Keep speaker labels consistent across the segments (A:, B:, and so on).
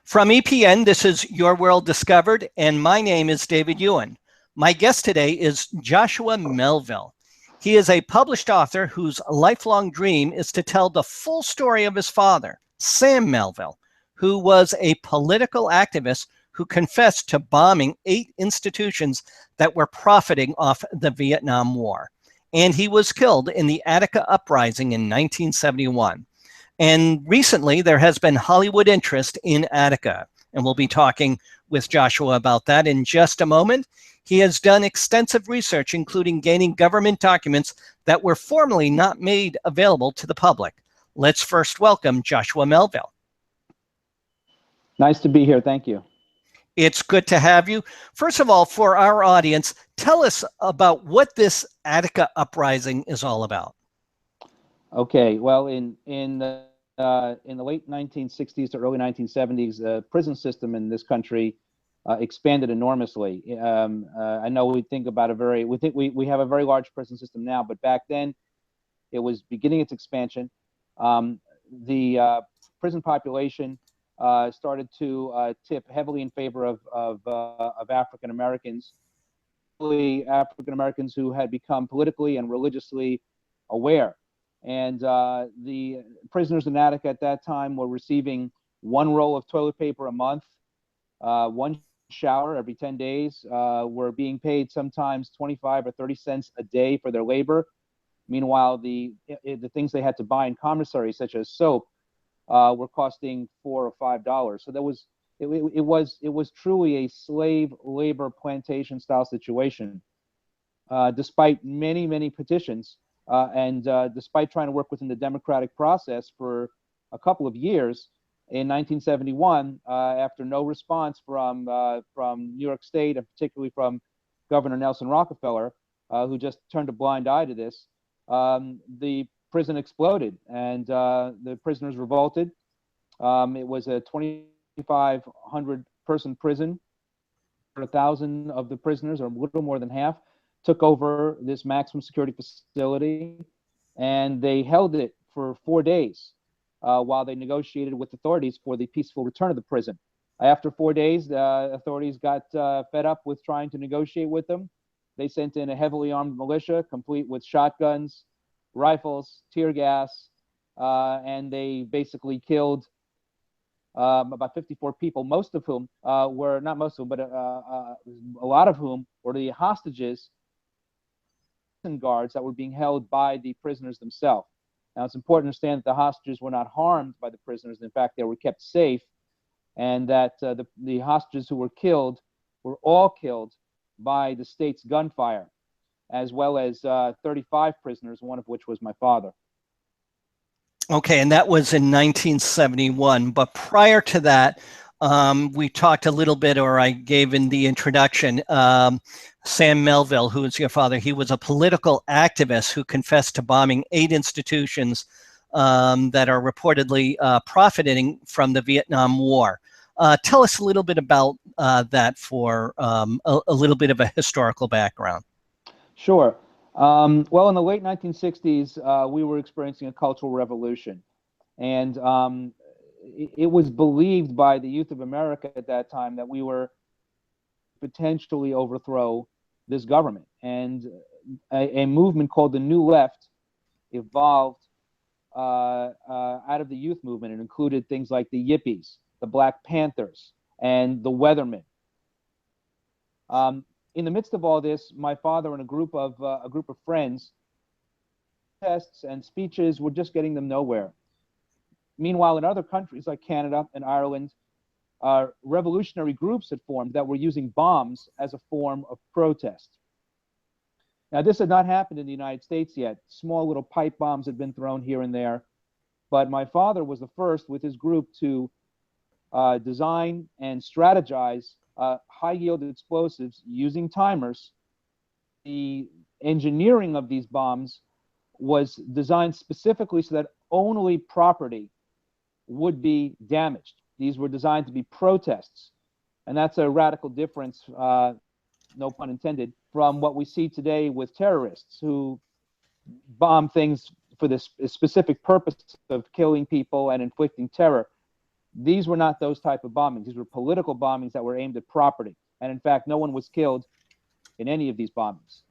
A: From E.P.N, this is Your World Discovered, and my name is David Ewen. My guest today is Joshua Melville. He is a published author whose lifelong dream is to tell the full story of his father, Sam Melville, who was a political activist who confessed to bombing 8 institutions that were profiting off the Vietnam War. And he was killed in the Attica Uprising in 1971. And recently, there has been Hollywood interest in Attica, and we'll be talking with Joshua about that in just a moment. He has done extensive research, including gaining government documents that were formerly not made available to the public. Let's first welcome Joshua Melville.
B: Nice to be here. Thank you.
A: It's good to have you. First of all, for our audience, tell us about what this Attica Uprising is all about.
B: Okay. Well, in the late 1960s to early 1970s, the prison system in this country expanded enormously. I know we think about we have a very large prison system now, but back then it was beginning its expansion. The prison population started to tip heavily in favor of African Americans, African Americans who had become politically and religiously aware. And the prisoners in Attica at that time were receiving 1 roll of toilet paper a month, 1 shower every 10 days, were being paid sometimes 25 or 30 cents a day for their labor. Meanwhile, the things they had to buy in commissary, such as soap, were costing $4 or $5. So it was truly a slave labor plantation style situation. Despite many petitions, and despite trying to work within the democratic process for a couple of years, in 1971, after no response from New York State, and particularly from Governor Nelson Rockefeller, who just turned a blind eye to this, the prison exploded, and the prisoners revolted. It was a 2,500 person prison. 1,000 of the prisoners, or a little more than half, took over this maximum security facility, and they held it for 4 days while they negotiated with authorities for the peaceful return of the prison. After 4 days, the authorities got fed up with trying to negotiate with them. They sent in a heavily armed militia, complete with shotguns, rifles, tear gas, and they basically killed about 54 people, most of whom were, not most of them, but a lot of whom were the hostages and guards that were being held by the prisoners themselves. Now, it's important to understand that the hostages were not harmed by the prisoners. In fact, they were kept safe, and that the hostages who were killed were all killed by the state's gunfire, as well as 35 prisoners, one of which was my father.
A: Okay, and that was in 1971. But prior to that, we talked a little bit, or I gave in the introduction, Sam Melville, who is your father. He was a political activist who confessed to bombing 8 institutions that are reportedly profiting from the Vietnam War. Tell us a little bit about that for a little bit of a historical background.
B: Sure. Well, in the late 1960s, we were experiencing a cultural revolution, and it was believed by the youth of America at that time that we were potentially overthrow this government, and a movement called the New Left evolved out of the youth movement. It included things like the Yippies, the Black Panthers, and the Weathermen. In the midst of all this, my father and a group of friends, tests and speeches were just getting them nowhere. Meanwhile, in other countries like Canada and Ireland, revolutionary groups had formed that were using bombs as a form of protest. Now, this had not happened in the United States yet. Small little pipe bombs had been thrown here and there, but my father was the first with his group to design and strategize high-yield explosives using timers. The engineering of these bombs was designed specifically so that only property would be damaged. These were designed to be protests, and that's a radical difference, no pun intended, from what we see today with terrorists who bomb things for this specific purpose of killing people and inflicting terror. These were not those type of bombings. These were political bombings that were aimed at property. And in fact, no one was killed in any of these bombings.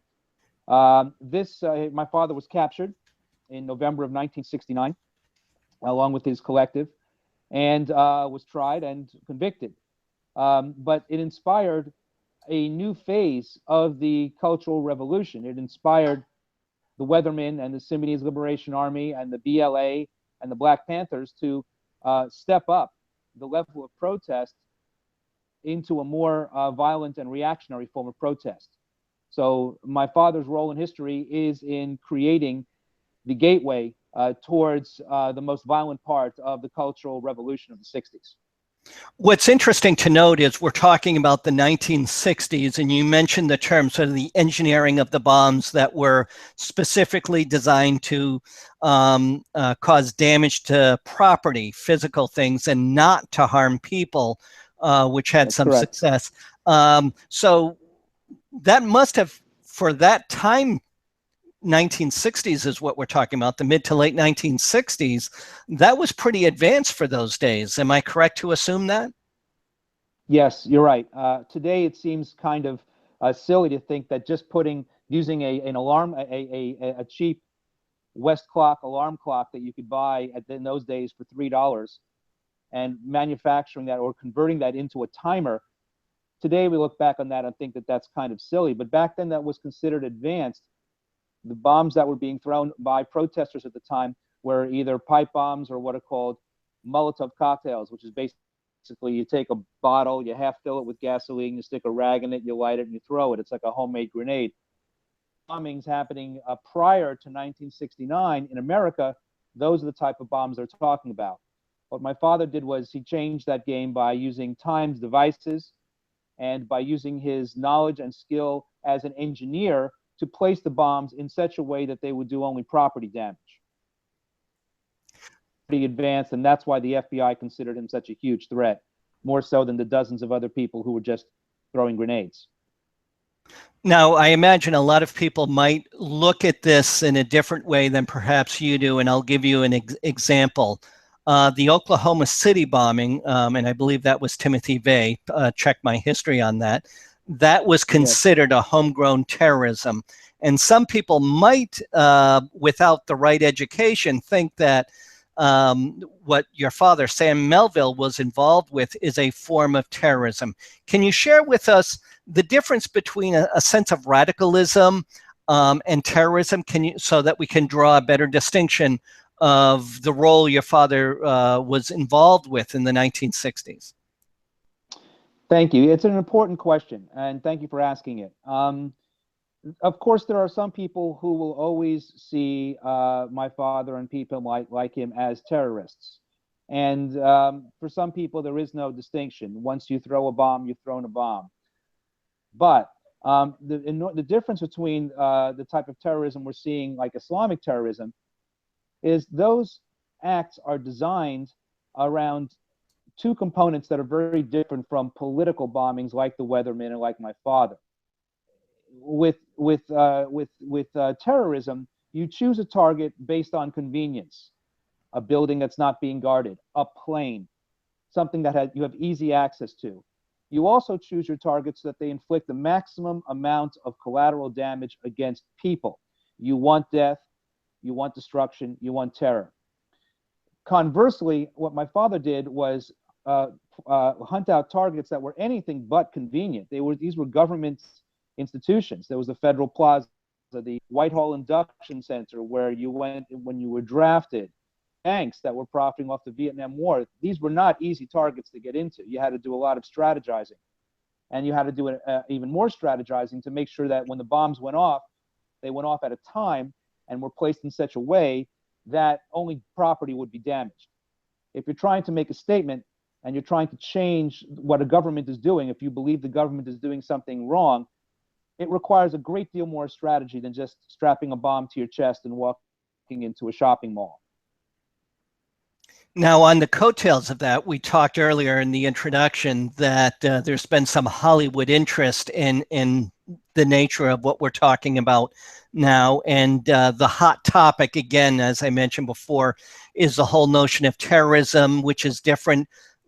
B: My father was captured in November of 1969, along with his collective, and was tried and convicted. But it inspired a new phase of the Cultural Revolution. It inspired the Weathermen and the Symbionese Liberation Army and the BLA and the Black Panthers to step up the level of protest into a more violent and reactionary form of protest. So my father's role in history is in creating the gateway towards the most violent part of the Cultural Revolution of the 60s.
A: What's interesting to note is we're talking about the 1960s, and you mentioned the term sort of the engineering of the bombs that were specifically designed to cause damage to property, physical things, and not to harm people, which had some success. So that must have, for that time, 1960s is what we're talking about, the mid to late 1960s, that was pretty advanced for those days. Am I correct to assume that?
B: Yes, you're right. Today it seems kind of silly to think that just using an alarm, a cheap West clock alarm clock that you could buy in those days for $3 and manufacturing that or converting that into a timer. Today we look back on that and think that that's kind of silly, but back then that was considered advanced. The bombs that were being thrown by protesters at the time were either pipe bombs or what are called Molotov cocktails, which is basically you take a bottle, you half fill it with gasoline, you stick a rag in it, you light it, and you throw it. It's like a homemade grenade. Bombings happening prior to 1969 in America, those are the type of bombs they're talking about. What my father did was he changed that game by using timed devices and by using his knowledge and skill as an engineer to place the bombs in such a way that they would do only property damage. Pretty advanced, and that's why the FBI considered him such a huge threat, more so than the dozens of other people who were just throwing grenades.
A: Now, I imagine a lot of people might look at this in a different way than perhaps you do, and I'll give you an example. The Oklahoma City bombing, and I believe that was Timothy Vey, check my history on that, that was considered a homegrown terrorism. And some people might, without the right education, think that what your father, Sam Melville, was involved with is a form of terrorism. Can you share with us the difference between a sense of radicalism and terrorism, so that we can draw a better distinction of the role your father was involved with in the 1960s?
B: Thank you. It's an important question, and thank you for asking it. Of course, there are some people who will always see my father and people like him as terrorists. And for some people, there is no distinction. Once you throw a bomb, you've thrown a bomb. But the difference between the type of terrorism we're seeing, like Islamic terrorism, is those acts are designed around two components that are very different from political bombings like the Weathermen and like my father. With terrorism, you choose a target based on convenience, a building that's not being guarded, a plane, something that you have easy access to. You also choose your targets so that they inflict the maximum amount of collateral damage against people. You want death, you want destruction, you want terror. Conversely, what my father did was hunt out targets that were anything but convenient. These were government institutions. There was the Federal Plaza, the Whitehall Induction Center, where you went when you were drafted, banks that were profiting off the Vietnam War. These were not easy targets to get into. You had to do a lot of strategizing, and you had to do even more strategizing to make sure that when the bombs went off, they went off at a time and were placed in such a way that only property would be damaged. If you're trying to make a statement and you're trying to change what a government is doing, if you believe the government is doing something wrong, it requires a great deal more strategy than just strapping a bomb to your chest and walking into a shopping mall.
A: Now, on the coattails of that, we talked earlier in the introduction that there's been some Hollywood interest in the nature of what we're talking about now. And the hot topic, again, as I mentioned before, is the whole notion of terrorism, which is different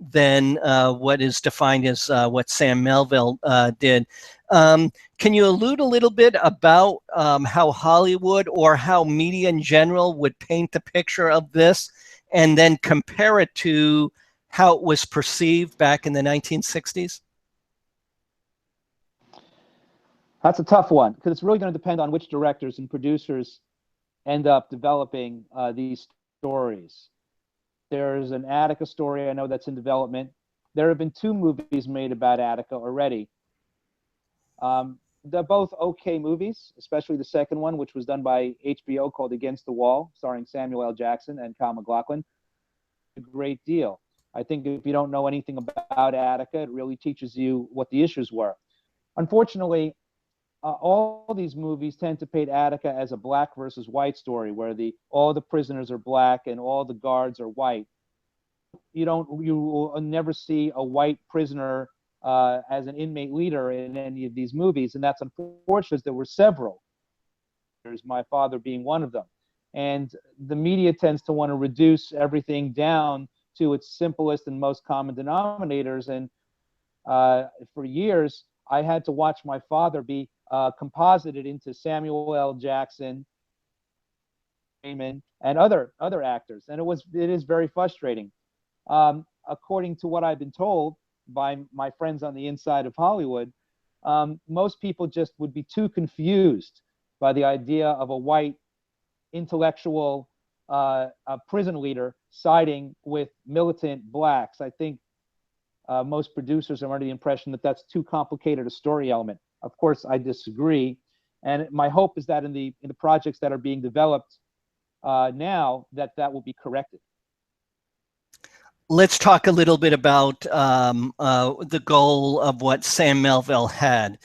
A: than what is defined as what Sam Melville did. Can you allude a little bit about how Hollywood or how media in general would paint the picture of this, and then compare it to how it was perceived back in the 1960s?
B: That's a tough one, because it's really going to depend on which directors and producers end up developing these stories. There's an Attica story I know that's in development. There have been 2 movies made about Attica already. They're both okay movies, especially the second one, which was done by HBO, called Against the Wall, starring Samuel L. Jackson and Kyle MacLachlan. A great deal. I think if you don't know anything about Attica, it really teaches you what the issues were. Unfortunately, all these movies tend to paint Attica as a black versus white story, where all the prisoners are black and all the guards are white. You will never see a white prisoner as an inmate leader in any of these movies, and that's unfortunate. There were several, my father being one of them. And the media tends to want to reduce everything down to its simplest and most common denominators. And for years, I had to watch my father be composited into Samuel L. Jackson, Raymond, and other actors, and it is very frustrating. According to what I've been told by my friends on the inside of Hollywood, most people just would be too confused by the idea of a white intellectual a prison leader siding with militant blacks. I think most producers are under the impression that that's too complicated a story element. Of course, I disagree, and my hope is that in the projects that are being developed now, that will be corrected.
A: Let's talk a little bit about the goal of what Sam Melville had.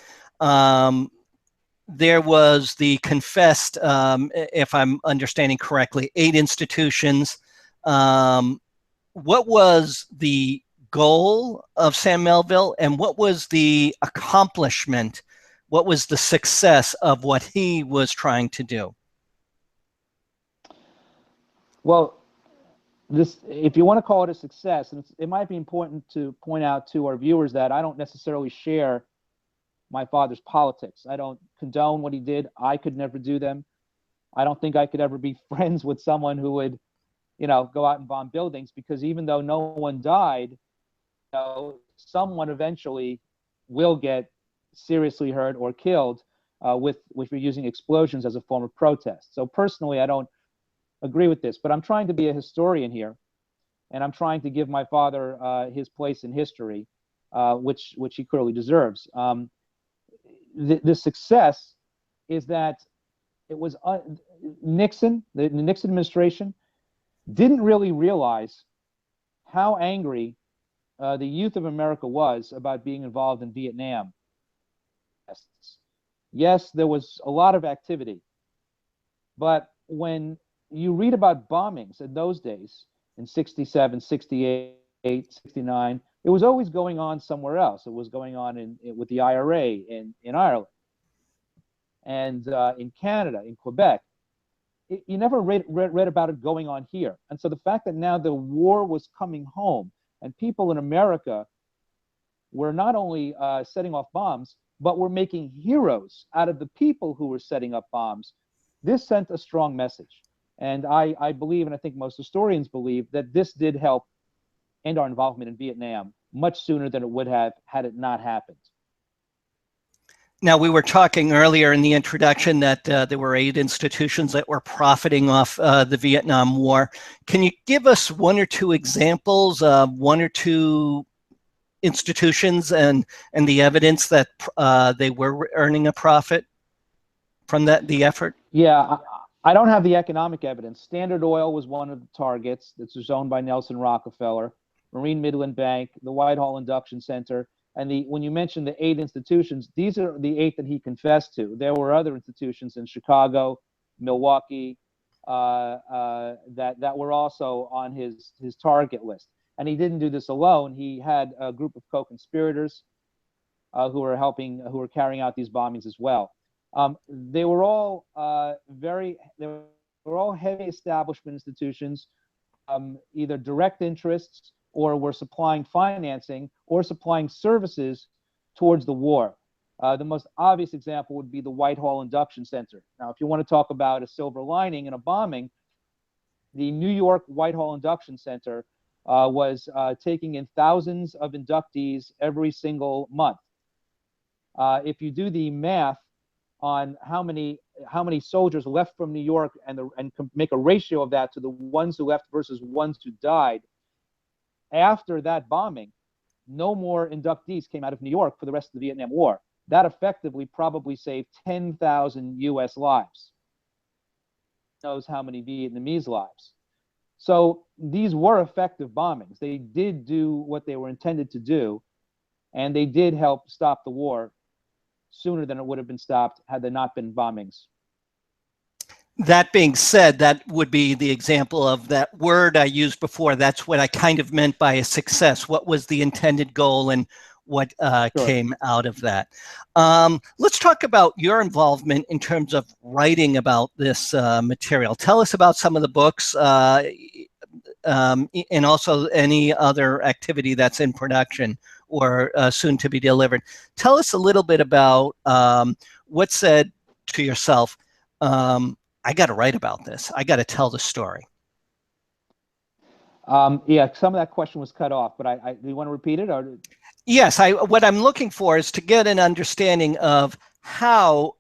A: There was the confessed, if I'm understanding correctly, 8 institutions. What was the goal of Sam Melville, and what was the accomplishment? What was the success of what he was trying to do?
B: Well, if you want to call it a success, and it might be important to point out to our viewers that I don't necessarily share my father's politics. I don't condone what he did. I could never do them. I don't think I could ever be friends with someone who would, go out and bomb buildings, because even though no one died, someone eventually will get seriously hurt or killed with using explosions as a form of protest. So personally, I don't agree with this, but I'm trying to be a historian here, and I'm trying to give my father his place in history, which he clearly deserves. The success is that it was Nixon, the Nixon administration, didn't really realize how angry the youth of America was about being involved in Vietnam. Yes, there was a lot of activity, but when you read about bombings in those days, in 67, 68, 69, it was always going on somewhere else. It was going on with the IRA in Ireland, and in Canada, in Quebec. You never read about it going on here. And so the fact that now the war was coming home, and people in America were not only setting off bombs, but were making heroes out of the people who were setting up bombs, this sent a strong message. And I believe, and I think most historians believe, that this did help end our involvement in Vietnam much sooner than it would have had it not happened.
A: Now, we were talking earlier in the introduction that there were 8 institutions that were profiting off the Vietnam War. Can you give us 1 or 2 examples of 1 or 2 institutions and the evidence that they were earning a profit from the effort?
B: Yeah, I don't have the economic evidence. Standard Oil was one of the targets. This was owned by Nelson Rockefeller. Marine Midland Bank, the Whitehall Induction Center. And when you mention the 8 institutions, these are the 8 that he confessed to. There were other institutions in Chicago, Milwaukee, that were also on his target list. And he didn't do this alone. He had a group of co-conspirators who were carrying out these bombings as well. They were all heavy establishment institutions, either direct interests or were supplying financing or supplying services towards the war. The most obvious example would be the Whitehall Induction Center. Now, if you want to talk about a silver lining in a bombing, the New York Whitehall Induction Center was taking in thousands of inductees every single month. If you do the math on how many soldiers left from New York and make a ratio of that to the ones who left versus ones who died, after that bombing, no more inductees came out of New York for the rest of the Vietnam War. That effectively probably saved 10,000 U.S. lives. Knows how many Vietnamese lives. So these were effective bombings. They did do what they were intended to do, and they did help stop the war sooner than it would have been stopped had there not been bombings.
A: That being said, that would be the example of that word I used before. That's what I kind of meant by a success. What was the intended goal and what came out of that? Let's talk about your involvement in terms of writing about this material. Tell us about some of the books and also any other activity that's in production or soon to be delivered. Tell us a little bit about what said to yourself, I got to write about this. I got to tell the story.
B: Yeah, some of that question was cut off, but do you want to repeat it? Or?
A: Yes, what I'm looking for is to get an understanding of how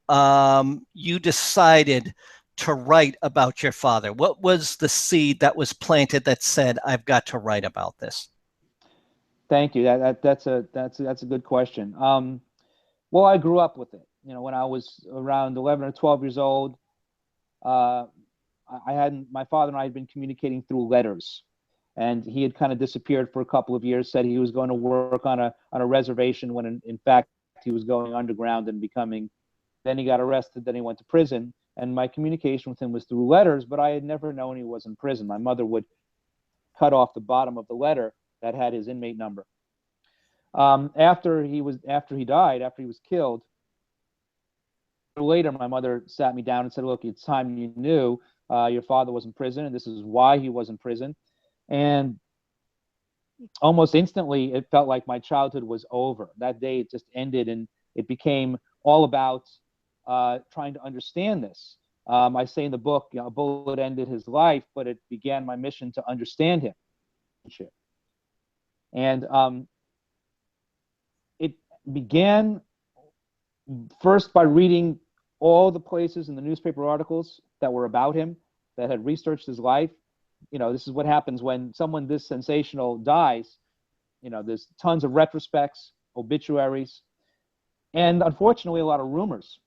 A: you decided to write about your father. What was the seed that was planted that said, I've got to write about this?
B: Thank you. That's a good question. Well, I grew up with it. You know, when I was around 11 or 12 years old, my father and I had been communicating through letters, and he had kind of disappeared for a couple of years. Said he was going to work on a reservation when in fact he was going underground and becoming. Then he got arrested. Then he went to prison, and my communication with him was through letters. But I had never known he was in prison. My mother would cut off the bottom of the letter that had his inmate number. After he died, after he was killed, later my mother sat me down and said, look, it's time you knew your father was in prison, and this is why he was in prison. And almost instantly it felt like my childhood was over. That day it just ended, and it became all about trying to understand this. I say in the book, a bullet ended his life, but it began my mission to understand him. And it began first by reading all the places in the newspaper articles that were about him, that had researched his life. You know, this is what happens when someone this sensational dies. You know, there's tons of retrospects, obituaries, and unfortunately a lot of rumors.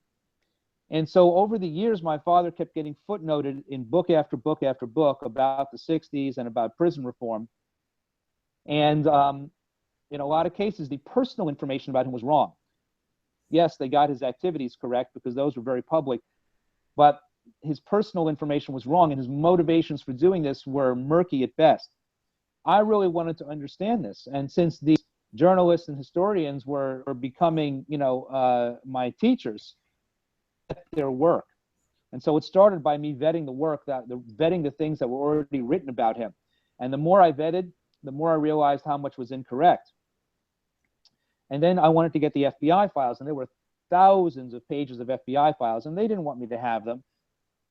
B: And so over the years, my father kept getting footnoted in book after book after book about the 60s and about prison reform. And in a lot of cases, the personal information about him was wrong. Yes, they got his activities correct because those were very public, but his personal information was wrong, and his motivations for doing this were murky at best. I really wanted to understand this, and since these journalists and historians were becoming, my teachers, their work, and so it started by me vetting the work, vetting the things that were already written about him, and the more I vetted, the more I realized how much was incorrect. And then I wanted to get the FBI files, and there were thousands of pages of FBI files, and they didn't want me to have them.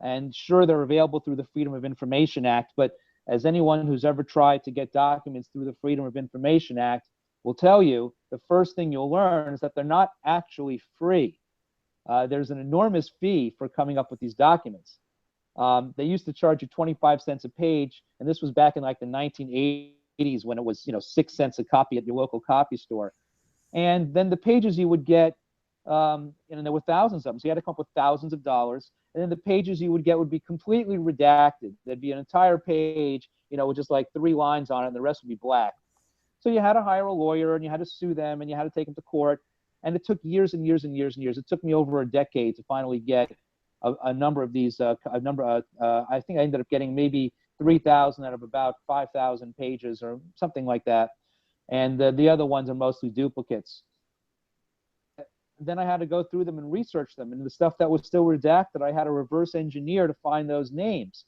B: And sure, they're available through the Freedom of Information Act, but as anyone who's ever tried to get documents through the Freedom of Information Act will tell you, the first thing you'll learn is that they're not actually free. There's an enormous fee for coming up with these documents. They used to charge you 25 cents a page, and this was back in like the 1980s when it was 6 cents a copy at your local copy store. And then the pages you would get, and there were thousands of them, so you had to come up with thousands of dollars. And then the pages you would get would be completely redacted. There'd be an entire page, with just like 3 lines on it, and the rest would be black. So you had to hire a lawyer, and you had to sue them, and you had to take them to court. And it took years and years and years and years. It took me over a decade to finally get a number of these. I think I ended up getting maybe 3,000 out of about 5,000 pages or something like that. And the other ones are mostly duplicates. Then I had to go through them and research them. And the stuff that was still redacted, I had to reverse engineer to find those names.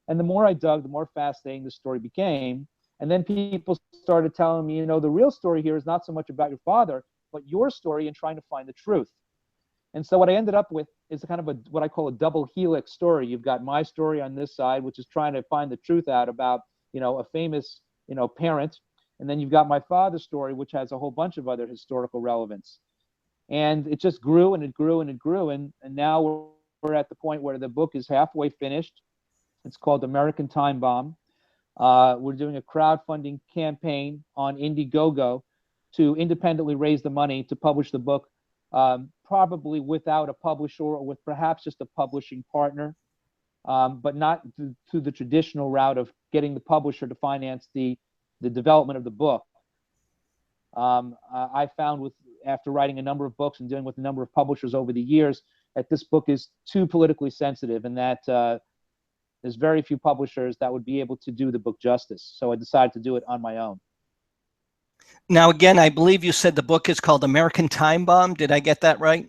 B: And the more I dug, the more fascinating the story became. And then people started telling me, the real story here is not so much about your father, but your story and trying to find the truth. And so what I ended up with is a kind of what I call a double helix story. You've got my story on this side, which is trying to find the truth out about, a famous, parent. And then you've got my father's story, which has a whole bunch of other historical relevance. And it just grew and it grew and it grew. And now we're at the point where the book is halfway finished. It's called American Time Bomb. We're doing a crowdfunding campaign on Indiegogo to independently raise the money to publish the book, probably without a publisher or with perhaps just a publishing partner, but not through the traditional route of getting the publisher to finance the development of the book. I found after writing a number of books and dealing with a number of publishers over the years that this book is too politically sensitive and that there's very few publishers that would be able to do the book justice. So I decided to do it on my own.
A: Now, again, I believe you said the book is called American Time Bomb. Did I get that right?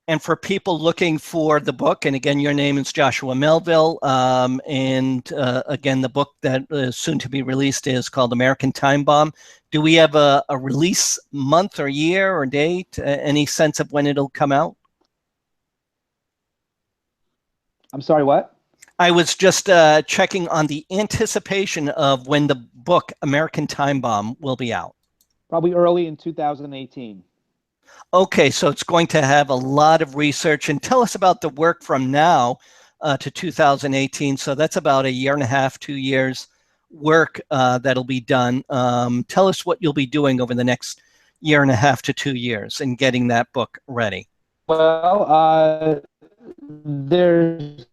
A: And for people looking for the book, and again, your name is Joshua Melville, and again, the book that is soon to be released is called American Time Bomb. Do we have a release month or year or date? Any sense of when it'll come out?
B: I'm sorry, what?
A: I was just checking on the anticipation of when the book American Time Bomb will be out.
B: Probably early in 2018.
A: Okay, so it's going to have a lot of research. And tell us about the work from now to 2018. So that's about 1.5 years, 2 years work that'll be done. Tell us what you'll be doing over the next 1.5 years to 2 years in getting that book ready.
B: Well, there's,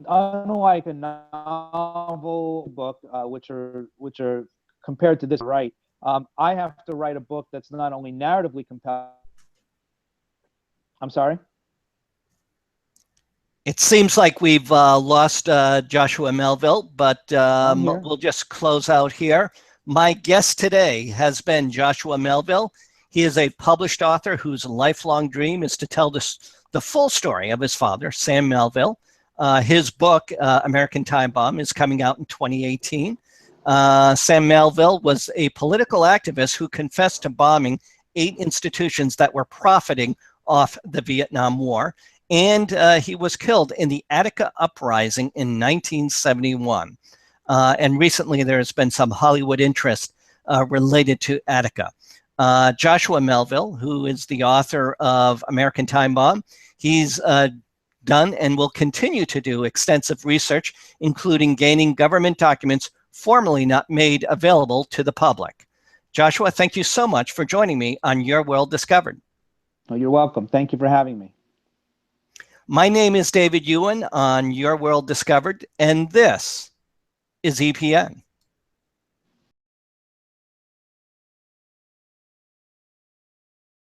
B: unlike a novel book, which are compared to this, right? I have to write a book that's not only narratively compelling. I'm sorry?
A: It seems like we've lost Joshua Melville, but we'll just close out here. My guest today has been Joshua Melville. He is a published author whose lifelong dream is to tell the full story of his father, Sam Melville. His book, American Time Bomb, is coming out in 2018. Sam Melville was a political activist who confessed to bombing 8 institutions that were profiting off the Vietnam War, and he was killed in the Attica Uprising in 1971. And recently there has been some Hollywood interest related to Attica. Joshua Melville, who is the author of American Time Bomb, he's done and will continue to do extensive research, including gaining government documents formerly not made available to the public. Joshua, thank you so much for joining me on Your World Discovered.
B: Oh, you're welcome. Thank you for having me.
A: My name is David Ewen on Your World Discovered, and this is E.P.N.